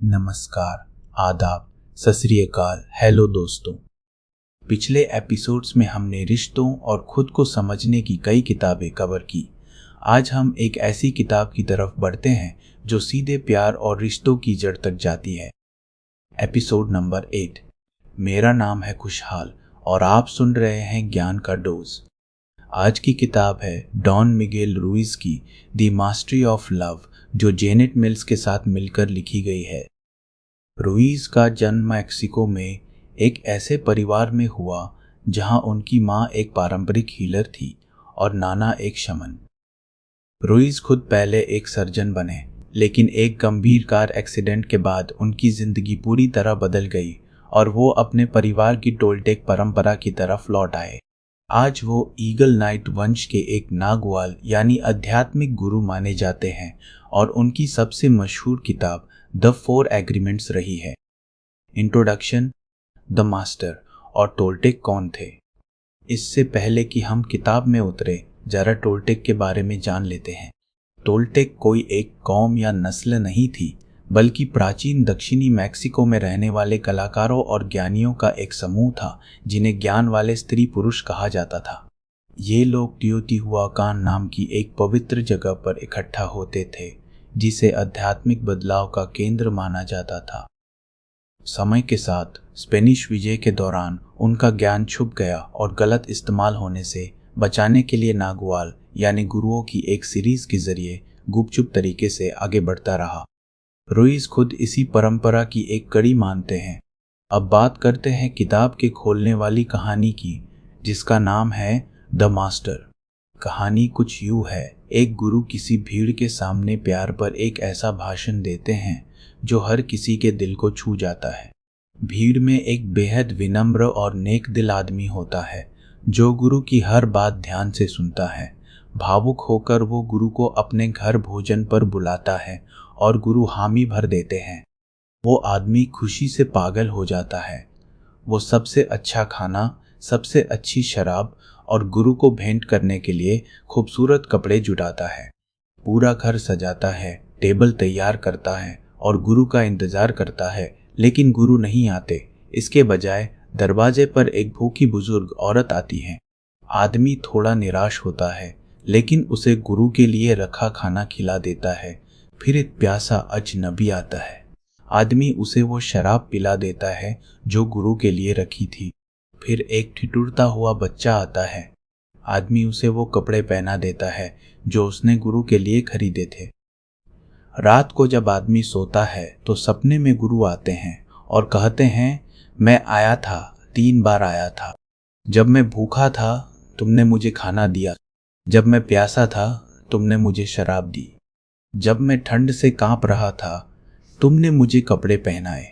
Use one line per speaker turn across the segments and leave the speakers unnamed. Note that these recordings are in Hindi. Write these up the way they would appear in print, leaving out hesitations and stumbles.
नमस्कार, आदाब, सत श्री अकाल, हेलो दोस्तों। पिछले एपिसोड्स में हमने रिश्तों और खुद को समझने की कई किताबें कवर की। आज हम एक ऐसी किताब की तरफ बढ़ते हैं जो सीधे प्यार और रिश्तों की जड़ तक जाती है। Episode number 8। मेरा नाम है खुशहाल और आप सुन रहे हैं ज्ञान का डोज। आज की किताब है डॉन मिगेल रुइज की द मास्टरी ऑफ लव, जो जेनेट मिल्स के साथ मिलकर लिखी गई है। रुइज का जन्म मैक्सिको में एक ऐसे परिवार में हुआ जहां उनकी मां एक पारंपरिक हीलर थी और नाना एक शमन। रुइज खुद पहले एक सर्जन बने, लेकिन एक गंभीर कार एक्सीडेंट के बाद उनकी जिंदगी पूरी तरह बदल गई और वो अपने परिवार की टोल्टेक परंपरा की तरफ लौट आए। आज वो ईगल नाइट वंश के एक नागवाल यानी आध्यात्मिक गुरु माने जाते हैं और उनकी सबसे मशहूर किताब द 4 एग्रीमेंट्स रही है। इंट्रोडक्शन, द मास्टर और टोल्टेक कौन थे। इससे पहले कि हम किताब में उतरे, जरा टोल्टेक के बारे में जान लेते हैं। टोल्टेक कोई एक कौम या नस्ल नहीं थी, बल्कि प्राचीन दक्षिणी मैक्सिको में रहने वाले कलाकारों और ज्ञानियों का एक समूह था जिन्हें ज्ञान वाले स्त्री पुरुष कहा जाता था। ये लोग टियोटिहुआकान नाम की एक पवित्र जगह पर इकट्ठा होते थे, जिसे आध्यात्मिक बदलाव का केंद्र माना जाता था। समय के साथ स्पेनिश विजय के दौरान उनका ज्ञान छुप गया और गलत इस्तेमाल होने से बचाने के लिए नागवाल यानी गुरुओं की एक सीरीज के जरिए गुपचुप तरीके से आगे बढ़ता रहा। रुइज खुद इसी परंपरा की एक कड़ी मानते हैं। अब बात करते हैं किताब के खोलने वाली कहानी की, जिसका नाम है द मास्टर। कहानी कुछ यूं है। एक गुरु किसी भीड़ के सामने प्यार पर एक ऐसा भाषण देते हैं जो हर किसी के दिल को छू जाता है। भीड़ में एक बेहद विनम्र और नेक दिल आदमी होता है जो गुरु की हर बात ध्यान से सुनता है। भावुक होकर वो गुरु को अपने घर भोजन पर बुलाता है और गुरु हामी भर देते हैं। वो आदमी खुशी से पागल हो जाता है। वो सबसे अच्छा खाना, सबसे अच्छी शराब और गुरु को भेंट करने के लिए खूबसूरत कपड़े जुटाता है। पूरा घर सजाता है, टेबल तैयार करता है और गुरु का इंतजार करता है, लेकिन गुरु नहीं आते। इसके बजाय दरवाजे पर एक भूखी बुजुर्ग औरत आती है। आदमी थोड़ा निराश होता है, लेकिन उसे गुरु के लिए रखा खाना खिला देता है। फिर एक प्यासा अजनबी आता है। आदमी उसे वो शराब पिला देता है जो गुरु के लिए रखी थी। फिर एक ठिठुरता हुआ बच्चा आता है। आदमी उसे वो कपड़े पहना देता है जो उसने गुरु के लिए खरीदे थे। रात को जब आदमी सोता है तो सपने में गुरु आते हैं और कहते हैं, मैं आया था, 3 बार आया था। जब मैं भूखा था तुमने मुझे खाना दिया, जब मैं प्यासा था तुमने मुझे शराब दी, जब मैं ठंड से कांप रहा था तुमने मुझे कपड़े पहनाए।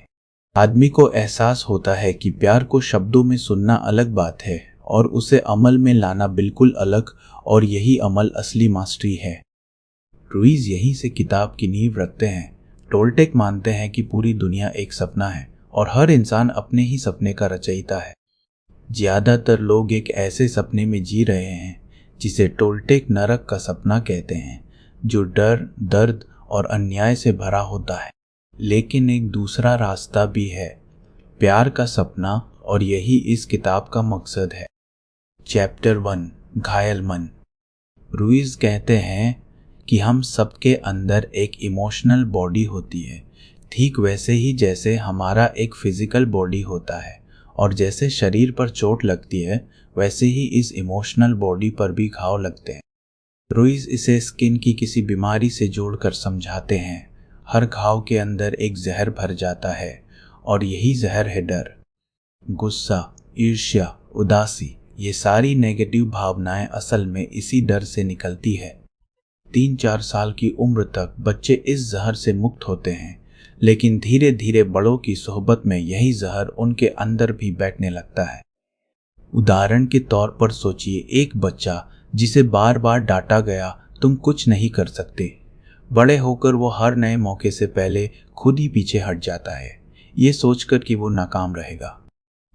आदमी को एहसास होता है कि प्यार को शब्दों में सुनना अलग बात है और उसे अमल में लाना बिल्कुल अलग, और यही अमल असली मास्टरी है। रुइज यहीं से किताब की नींव रखते हैं। टोल्टेक मानते हैं कि पूरी दुनिया एक सपना है और हर इंसान अपने ही सपने का रचयिता है। ज्यादातर लोग एक ऐसे सपने में जी रहे हैं जिसे टोल्टेक नरक का सपना कहते हैं, जो डर, दर्द और अन्याय से भरा होता है। लेकिन एक दूसरा रास्ता भी है, प्यार का सपना, और यही इस किताब का मकसद है। चैप्टर 1, घायल मन। रुइज कहते हैं कि हम सबके अंदर एक इमोशनल बॉडी होती है, ठीक वैसे ही जैसे हमारा एक फिजिकल बॉडी होता है, और जैसे शरीर पर चोट लगती है वैसे ही इस इमोशनल बॉडी पर भी घाव लगते हैं। रुइज इसे स्किन की किसी बीमारी से जोड़कर समझाते हैं। हर घाव के अंदर एक जहर भर जाता है और यही जहर है डर। गुस्सा, ईर्ष्या, उदासी, ये सारी नेगेटिव भावनाएं असल में इसी डर से निकलती है। 3-4 साल की उम्र तक बच्चे इस जहर से मुक्त होते हैं, लेकिन धीरे धीरे बड़ों की सोहबत में यही जहर उनके अंदर भी बैठने लगता है। उदाहरण के तौर पर सोचिए, एक बच्चा जिसे बार बार डांटा गया, तुम कुछ नहीं कर सकते। बड़े होकर वो हर नए मौके से पहले खुद ही पीछे हट जाता है, ये सोचकर कि वो नाकाम रहेगा।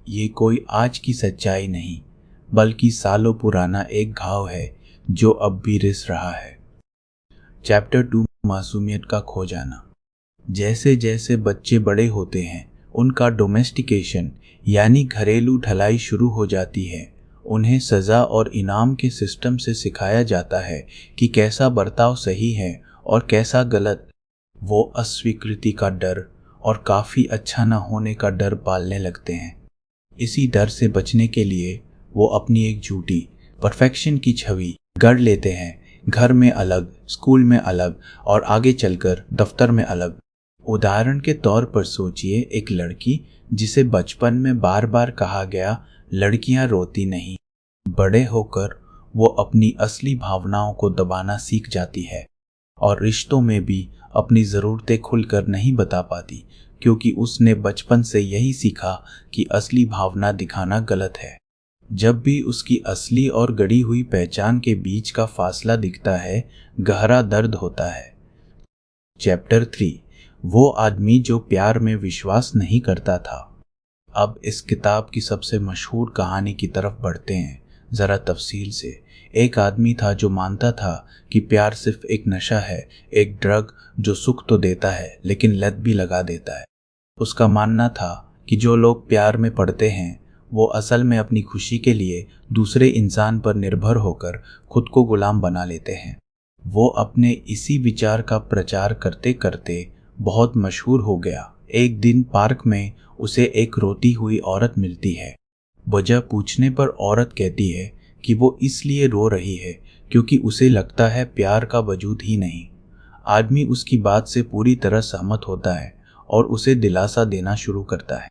ये कोई आज की सच्चाई नहीं, बल्कि सालों पुराना एक घाव है जो अब भी रिस रहा है। चैप्टर 2, मासूमियत का खो जाना। जैसे जैसे बच्चे बड़े होते हैं उनका डोमेस्टिकेशन यानी घरेलू ढलाई शुरू हो जाती है। उन्हें सज़ा और इनाम के सिस्टम से सिखाया जाता है कि कैसा बर्ताव सही है और कैसा गलत। वो अस्वीकृति का डर और काफ़ी अच्छा न होने का डर पालने लगते हैं। इसी डर से बचने के लिए वो अपनी एक झूठी परफेक्शन की छवि गढ़ लेते हैं, घर में अलग, स्कूल में अलग और आगे चलकर दफ्तर में अलग। उदाहरण के तौर पर सोचिए एक लड़की जिसे बचपन में बार बार कहा गया लड़कियां रोती नहीं। बड़े होकर वो अपनी असली भावनाओं को दबाना सीख जाती है और रिश्तों में भी अपनी ज़रूरतें खुलकर नहीं बता पाती, क्योंकि उसने बचपन से यही सीखा कि असली भावना दिखाना गलत है। जब भी उसकी असली और गढ़ी हुई पहचान के बीच का फासला दिखता है, गहरा दर्द होता है। चैप्टर 3, वो आदमी जो प्यार में विश्वास नहीं करता था। अब इस किताब की सबसे मशहूर कहानी की तरफ बढ़ते हैं, ज़रा तफसील से। एक आदमी था जो मानता था कि प्यार सिर्फ एक नशा है, एक ड्रग जो सुख तो देता है लेकिन लत भी लगा देता है। उसका मानना था कि जो लोग प्यार में पड़ते हैं वो असल में अपनी खुशी के लिए दूसरे इंसान पर निर्भर होकर खुद को गुलाम बना लेते हैं। वो अपने इसी विचार का प्रचार करते करते बहुत मशहूर हो गया। एक दिन पार्क में उसे एक रोती हुई औरत मिलती है। वजह पूछने पर औरत कहती है कि वो इसलिए रो रही है क्योंकि उसे लगता है प्यार का वजूद ही नहीं। आदमी उसकी बात से पूरी तरह सहमत होता है और उसे दिलासा देना शुरू करता है।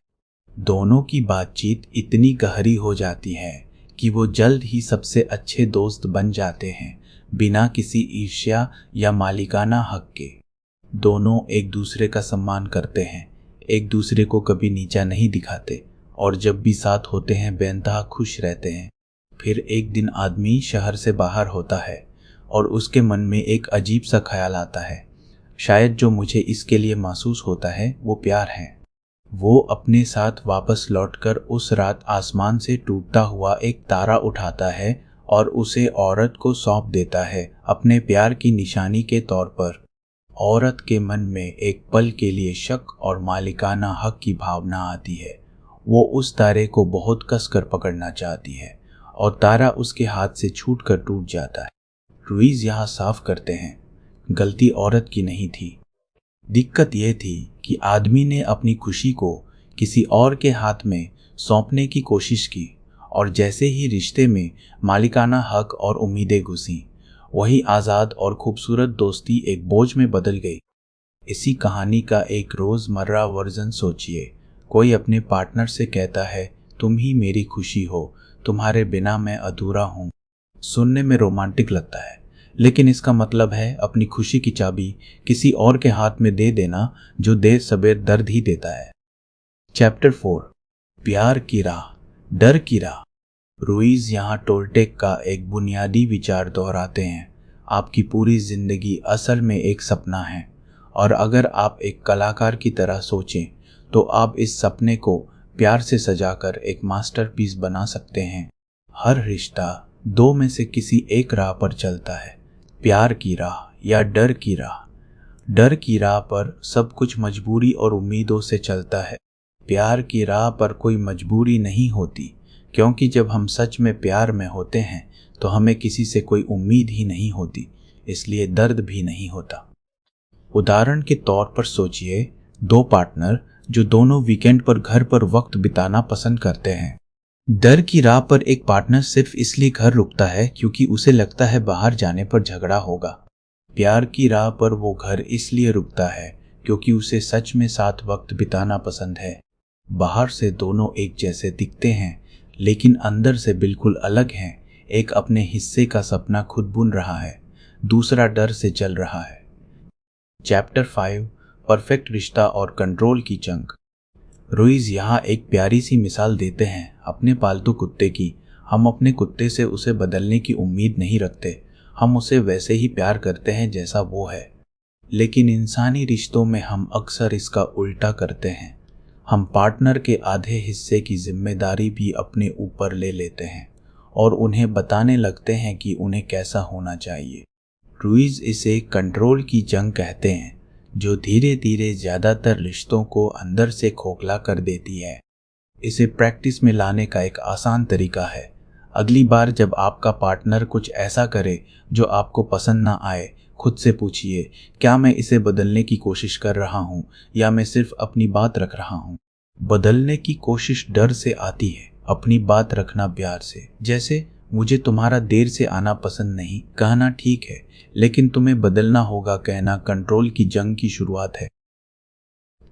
दोनों की बातचीत इतनी गहरी हो जाती है कि वो जल्द ही सबसे अच्छे दोस्त बन जाते हैं, बिना किसी ईर्ष्या या मालिकाना हक के। दोनों एक दूसरे का सम्मान करते हैं, एक दूसरे को कभी नीचा नहीं दिखाते और जब भी साथ होते हैं बेइंतहा खुश रहते हैं। फिर एक दिन आदमी शहर से बाहर होता है और उसके मन में एक अजीब सा ख्याल आता है, शायद जो मुझे इसके लिए महसूस होता है वो प्यार है। वो अपने साथ वापस लौटकर उस रात आसमान से टूटता हुआ एक तारा उठाता है और उसे औरत को सौंप देता है अपने प्यार की निशानी के तौर पर। औरत के मन में एक पल के लिए शक और मालिकाना हक की भावना आती है। वो उस तारे को बहुत कसकर पकड़ना चाहती है और तारा उसके हाथ से छूटकर टूट जाता है। रुइज यहाँ साफ करते हैं, गलती औरत की नहीं थी। दिक्कत यह थी कि आदमी ने अपनी खुशी को किसी और के हाथ में सौंपने की कोशिश की और जैसे ही रिश्ते में मालिकाना हक और उम्मीदें घुसीं, वही आज़ाद और खूबसूरत दोस्ती एक बोझ में बदल गई। इसी कहानी का एक रोज़मर्रा वर्जन सोचिए। कोई अपने पार्टनर से कहता है, तुम ही मेरी खुशी हो, तुम्हारे बिना मैं अधूरा हूँ। सुनने में रोमांटिक लगता है, लेकिन इसका मतलब है अपनी खुशी की चाबी किसी और के हाथ में दे देना, जो देर सबेर दर्द ही देता है। चैप्टर 4, प्यार की राह, डर की राह। रुइज यहाँ टोल्टेक का एक बुनियादी विचार दोहराते हैं। आपकी पूरी जिंदगी असल में एक सपना है और अगर आप एक कलाकार की तरह सोचें तो आप इस सपने को प्यार से सजाकर एक मास्टरपीस बना सकते हैं। हर रिश्ता दो में से किसी एक राह पर चलता है, प्यार की राह या डर की राह। डर की राह पर सब कुछ मजबूरी और उम्मीदों से चलता है। प्यार की राह पर कोई मजबूरी नहीं होती, क्योंकि जब हम सच में प्यार में होते हैं तो हमें किसी से कोई उम्मीद ही नहीं होती, इसलिए दर्द भी नहीं होता। उदाहरण के तौर पर सोचिए दो पार्टनर जो दोनों वीकेंड पर घर पर वक्त बिताना पसंद करते हैं। डर की राह पर एक पार्टनर सिर्फ इसलिए घर रुकता है क्योंकि उसे लगता है बाहर जाने पर झगड़ा होगा। प्यार की राह पर वो घर इसलिए रुकता है क्योंकि उसे सच में साथ वक्त बिताना पसंद है। बाहर से दोनों एक जैसे दिखते हैं लेकिन अंदर से बिल्कुल अलग हैं। एक अपने हिस्से का सपना खुद बुन रहा है, दूसरा डर से चल रहा है। चैप्टर 5, परफेक्ट रिश्ता और कंट्रोल की जंग। रुइज यहाँ एक प्यारी सी मिसाल देते हैं अपने पालतू कुत्ते की। हम अपने कुत्ते से उसे बदलने की उम्मीद नहीं रखते, हम उसे वैसे ही प्यार करते हैं जैसा वो है। लेकिन इंसानी रिश्तों में हम अक्सर इसका उल्टा करते हैं। हम पार्टनर के आधे हिस्से की जिम्मेदारी भी अपने ऊपर ले लेते हैं और उन्हें बताने लगते हैं कि उन्हें कैसा होना चाहिए। रुइज इसे कंट्रोल की जंग कहते हैं, जो धीरे धीरे ज़्यादातर रिश्तों को अंदर से खोखला कर देती है। इसे प्रैक्टिस में लाने का एक आसान तरीका है, अगली बार जब आपका पार्टनर कुछ ऐसा करे जो आपको पसंद ना आए, खुद से पूछिए, क्या मैं इसे बदलने की कोशिश कर रहा हूँ या मैं सिर्फ अपनी बात रख रहा हूँ। बदलने की कोशिश डर से आती है, अपनी बात रखना प्यार से। जैसे, मुझे तुम्हारा देर से आना पसंद नहीं कहना ठीक है, लेकिन तुम्हें बदलना होगा कहना कंट्रोल की जंग की शुरुआत है।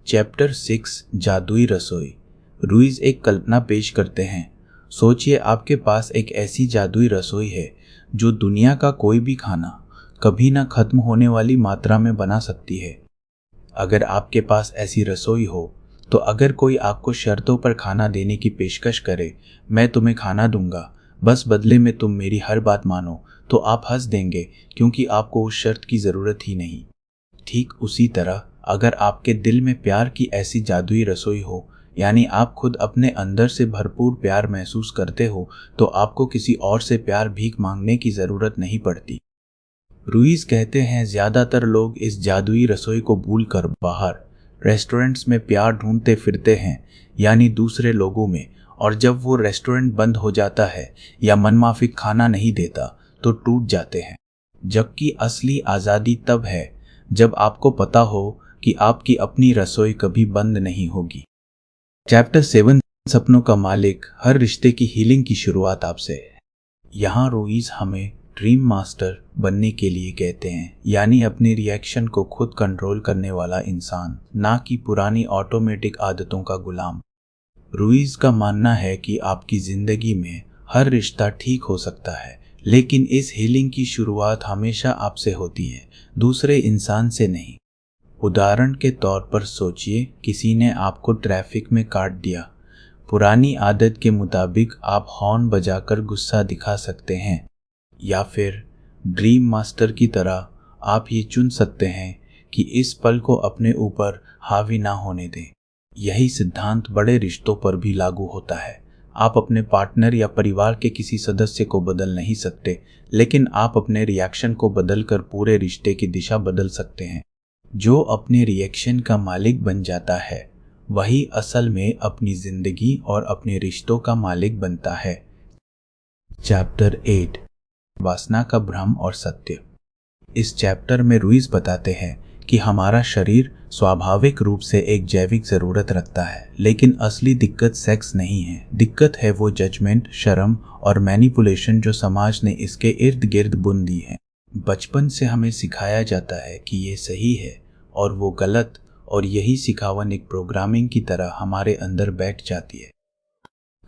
चैप्टर 6, जादुई रसोई। रुइज एक कल्पना पेश करते हैं। सोचिए आपके पास एक ऐसी जादुई रसोई है जो दुनिया का कोई भी खाना कभी ना खत्म होने वाली मात्रा में बना सकती है। अगर आपके पास ऐसी रसोई हो, तो अगर कोई आपको शर्तों पर खाना देने की पेशकश करे, मैं तुम्हें खाना दूंगा, बस बदले में तुम मेरी हर बात मानो, तो आप हंस देंगे क्योंकि आपको उस शर्त की ज़रूरत ही नहीं। ठीक उसी तरह अगर आपके दिल में प्यार की ऐसी जादुई रसोई हो, यानी आप खुद अपने अंदर से भरपूर प्यार महसूस करते हो, तो आपको किसी और से प्यार भीख मांगने की ज़रूरत नहीं पड़ती। रुइज कहते हैं ज़्यादातर लोग इस जादुई रसोई को भूलकर बाहर रेस्टोरेंट्स में प्यार ढूंढते फिरते हैं, यानी दूसरे लोगों में, और जब वो रेस्टोरेंट बंद हो जाता है या मनमाफिक खाना नहीं देता तो टूट जाते हैं। जबकि असली आज़ादी तब है जब आपको पता हो कि आपकी अपनी रसोई कभी बंद नहीं होगी। चैप्टर 7, सपनों का मालिक। हर रिश्ते की हीलिंग की शुरुआत आपसे है। यहाँ रुइज हमें ड्रीम मास्टर बनने के लिए कहते हैं, यानी अपने रिएक्शन को खुद कंट्रोल करने वाला इंसान, ना कि पुरानी ऑटोमेटिक आदतों का गुलाम। रुइज का मानना है कि आपकी ज़िंदगी में हर रिश्ता ठीक हो सकता है, लेकिन इस हीलिंग की शुरुआत हमेशा आपसे होती है, दूसरे इंसान से नहीं। उदाहरण के तौर पर सोचिए, किसी ने आपको ट्रैफिक में काट दिया। पुरानी आदत के मुताबिक आप हॉर्न बजाकर गुस्सा दिखा सकते हैं, या फिर ड्रीम मास्टर की तरह आप ये चुन सकते हैं कि इस पल को अपने ऊपर हावी ना होने दें। यही सिद्धांत बड़े रिश्तों पर भी लागू होता है। आप अपने पार्टनर या परिवार के किसी सदस्य को बदल नहीं सकते, लेकिन आप अपने रिएक्शन को बदलकर पूरे रिश्ते की दिशा बदल सकते हैं। जो अपने रिएक्शन का मालिक बन जाता है, वही असल में अपनी जिंदगी और अपने रिश्तों का मालिक बनता है। चैप्टर 8, वासना का भ्रम और सत्य। इस चैप्टर में रुइज बताते हैं कि हमारा शरीर स्वाभाविक रूप से एक जैविक ज़रूरत रखता है, लेकिन असली दिक्कत सेक्स नहीं है। दिक्कत है वो जजमेंट, शर्म और मैनिपुलेशन जो समाज ने इसके इर्द गिर्द बुन दी है। बचपन से हमें सिखाया जाता है कि ये सही है और वो गलत, और यही सिखावन एक प्रोग्रामिंग की तरह हमारे अंदर बैठ जाती है।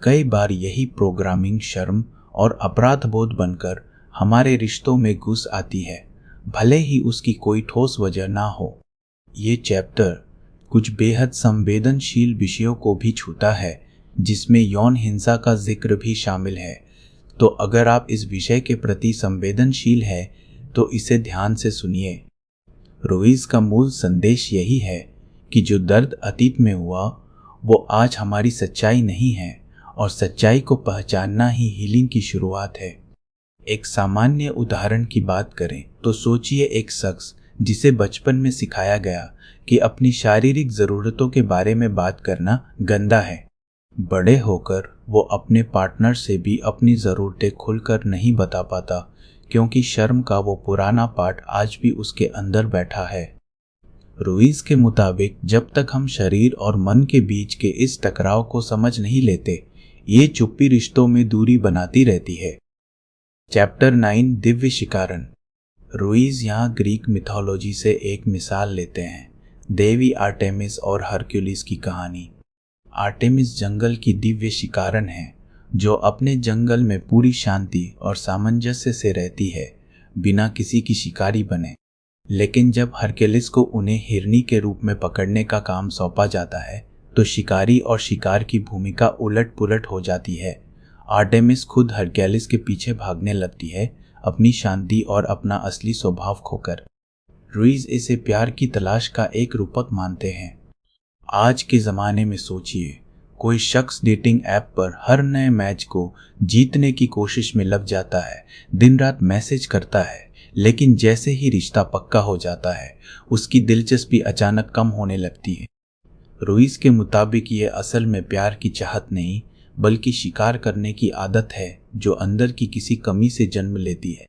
कई बार यही प्रोग्रामिंग शर्म और अपराध बोध बनकर हमारे रिश्तों में घुस आती है, भले ही उसकी कोई ठोस वजह ना हो। ये चैप्टर कुछ बेहद संवेदनशील विषयों को भी छूता है, जिसमें यौन हिंसा का जिक्र भी शामिल है। तो अगर आप इस विषय के प्रति संवेदनशील हैं, तो इसे ध्यान से सुनिए। रुइज का मूल संदेश यही है कि जो दर्द अतीत में हुआ, वो आज हमारी सच्चाई नहीं है, और सच्चाई को पहचानना ही हीलिंग की शुरुआत है। एक सामान्य उदाहरण की बात करें तो सोचिए, एक शख्स जिसे बचपन में सिखाया गया कि अपनी शारीरिक ज़रूरतों के बारे में बात करना गंदा है। बड़े होकर वो अपने पार्टनर से भी अपनी ज़रूरतें खुलकर नहीं बता पाता, क्योंकि शर्म का वो पुराना पार्ट आज भी उसके अंदर बैठा है। रुइज के मुताबिक जब तक हम शरीर और मन के बीच के इस टकराव को समझ नहीं लेते, ये चुप्पी रिश्तों में दूरी बनाती रहती है। चैप्टर 9, दिव्य शिकारण। रुइज यहाँ ग्रीक मिथोलॉजी से एक मिसाल लेते हैं, देवी आर्टेमिस और हरक्यूलिस की कहानी। आर्टेमिस जंगल की दिव्य शिकारण है, जो अपने जंगल में पूरी शांति और सामंजस्य से रहती है, बिना किसी की शिकारी बने। लेकिन जब हरक्यूलिस को उन्हें हिरनी के रूप में पकड़ने का काम सौंपा जाता है, तो शिकारी और शिकार की भूमिका उलट पुलट हो जाती है। आर्टेमिस खुद हरक्यूलिस के पीछे भागने लगती है, अपनी शांति और अपना असली स्वभाव खोकर। रुइज इसे प्यार की तलाश का एक रूपक मानते हैं। आज के ज़माने में सोचिए, कोई शख्स डेटिंग ऐप पर हर नए मैच को जीतने की कोशिश में लग जाता है, दिन रात मैसेज करता है, लेकिन जैसे ही रिश्ता पक्का हो जाता है उसकी दिलचस्पी अचानक कम होने लगती है। रुइस के मुताबिक ये असल में प्यार की चाहत नहीं बल्कि शिकार करने की आदत है जो अंदर की किसी कमी से जन्म लेती है।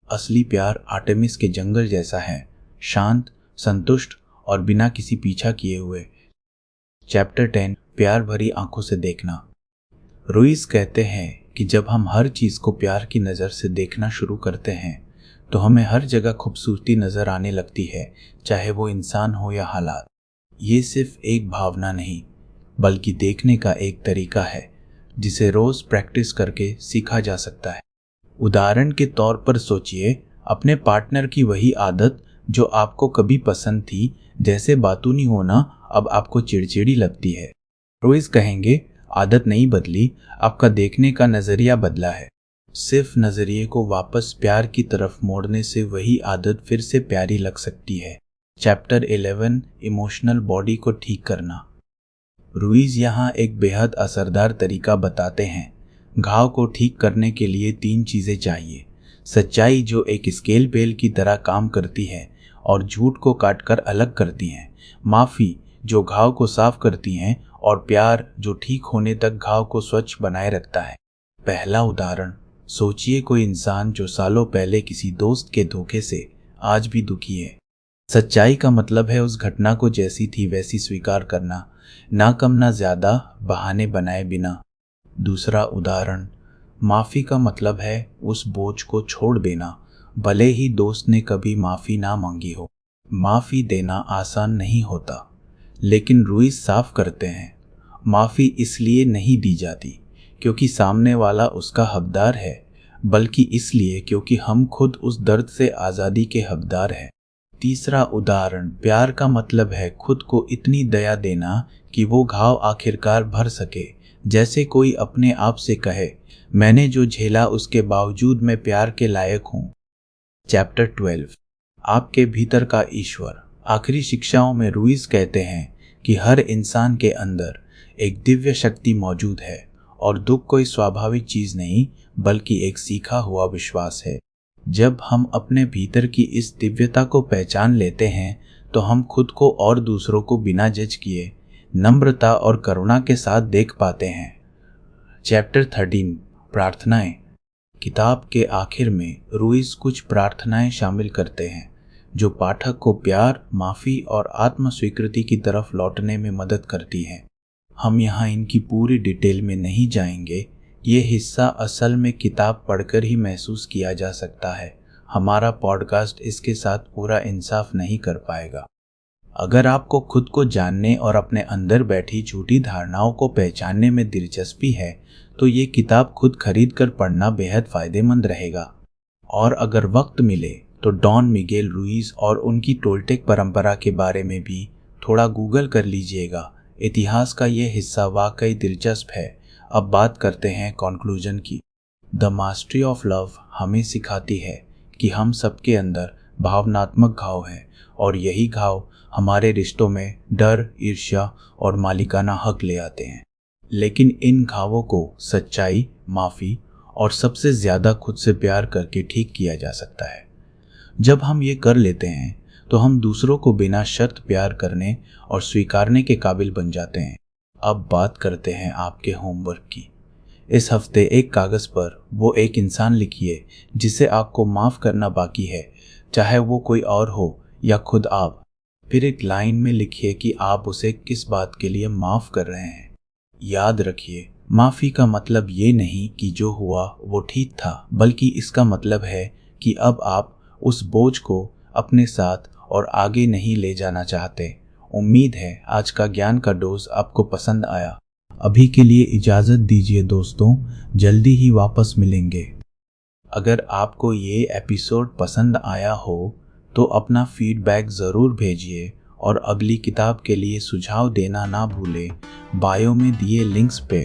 असली प्यार आर्टेमिस के जंगल जैसा है, शांत, संतुष्ट और बिना किसी पीछा किए हुए। चैप्टर 10, प्यार भरी आंखों से देखना। रुइस कहते हैं कि जब हम हर चीज को प्यार की नज़र से देखना शुरू करते हैं तो हमें हर जगह खूबसूरती नजर आने लगती है, चाहे वो इंसान हो या हालात। ये सिर्फ एक भावना नहीं बल्कि देखने का एक तरीका है जिसे रोज प्रैक्टिस करके सीखा जा सकता है। उदाहरण के तौर पर सोचिए अपने पार्टनर की वही आदत जो आपको कभी पसंद थी, जैसे बातूनी होना, अब आपको चिड़चिड़ी लगती है। रोज कहेंगे आदत नहीं बदली, आपका देखने का नजरिया बदला है। सिर्फ नजरिए को वापस प्यार की तरफ मोड़ने से वही आदत फिर से प्यारी लग सकती है। चैप्टर 11, इमोशनल बॉडी को ठीक करना। रुइस यहाँ एक बेहद असरदार तरीका बताते हैं। घाव को ठीक करने के लिए 3 चीजें चाहिए: सच्चाई जो एक स्केल पेल की तरह काम करती है और झूठ को काटकर अलग करती है, माफी जो घाव को साफ करती है, और प्यार जो ठीक होने तक घाव को स्वच्छ बनाए रखता है। पहला उदाहरण, सोचिए कोई इंसान जो सालों पहले किसी दोस्त के धोखे से आज भी दुखी है। सच्चाई का मतलब है उस घटना को जैसी थी वैसी स्वीकार करना, ना कम ना ज्यादा, बहाने बनाए बिना। दूसरा उदाहरण, माफी का मतलब है उस बोझ को छोड़ देना, भले ही दोस्त ने कभी माफी ना मांगी हो। माफी देना आसान नहीं होता, लेकिन रुइस साफ करते हैं माफी इसलिए नहीं दी जाती क्योंकि सामने वाला उसका हकदार है, बल्कि इसलिए क्योंकि हम खुद उस दर्द से आज़ादी के हकदार हैं। तीसरा उदाहरण, प्यार का मतलब है खुद को इतनी दया देना कि वो घाव आखिरकार भर सके, जैसे कोई अपने आप से कहे मैंने जो झेला उसके बावजूद मैं प्यार के लायक हूँ। चैप्टर 12, आपके भीतर का ईश्वर। आखिरी शिक्षाओं में रुइस कहते हैं कि हर इंसान के अंदर एक दिव्य शक्ति मौजूद है और दुख कोई स्वाभाविक चीज नहीं बल्कि एक सीखा हुआ विश्वास है। जब हम अपने भीतर की इस दिव्यता को पहचान लेते हैं तो हम खुद को और दूसरों को बिना जज किए नम्रता और करुणा के साथ देख पाते हैं। चैप्टर 13, प्रार्थनाएं। किताब के आखिर में रुइस कुछ प्रार्थनाएं शामिल करते हैं जो पाठक को प्यार, माफी और आत्म स्वीकृति की तरफ लौटने में मदद करती हैं। हम यहाँ इनकी पूरी डिटेल में नहीं जाएंगे, ये हिस्सा असल में किताब पढ़कर ही महसूस किया जा सकता है। हमारा पॉडकास्ट इसके साथ पूरा इंसाफ नहीं कर पाएगा। अगर आपको खुद को जानने और अपने अंदर बैठी झूठी धारणाओं को पहचानने में दिलचस्पी है तो ये किताब खुद खरीद कर पढ़ना बेहद फायदेमंद रहेगा। और अगर वक्त मिले तो डॉन मिगेल रुइस और उनकी टोल्टेक परंपरा के बारे में भी थोड़ा गूगल कर लीजिएगा। इतिहास का ये हिस्सा वाकई दिलचस्प है। अब बात करते हैं कॉन्क्लूजन की। द मास्टरी ऑफ लव हमें सिखाती है कि हम सबके अंदर भावनात्मक घाव है और यही घाव हमारे रिश्तों में डर, ईर्ष्या और मालिकाना हक ले आते हैं। लेकिन इन घावों को सच्चाई, माफी और सबसे ज्यादा खुद से प्यार करके ठीक किया जा सकता है। जब हम ये कर लेते हैं तो हम दूसरों को बिना शर्त प्यार करने और स्वीकारने के काबिल बन जाते हैं। अब बात करते हैं आपके होमवर्क की। इस हफ्ते एक कागज पर वो एक इंसान लिखिए जिसे आपको माफ करना बाकी है, चाहे वो कोई और हो या खुद आप। फिर एक लाइन में लिखिए कि आप उसे किस बात के लिए माफ कर रहे हैं। याद रखिए, माफी का मतलब ये नहीं कि जो हुआ वो ठीक था, बल्कि इसका मतलब है कि अब आप उस बोझ को अपने साथ और आगे नहीं ले जाना चाहते। उम्मीद है आज का ज्ञान का डोज आपको पसंद आया। अभी के लिए इजाज़त दीजिए दोस्तों, जल्दी ही वापस मिलेंगे। अगर आपको ये एपिसोड पसंद आया हो तो अपना फीडबैक ज़रूर भेजिए और अगली किताब के लिए सुझाव देना ना भूलें। बायो में दिए लिंक्स पे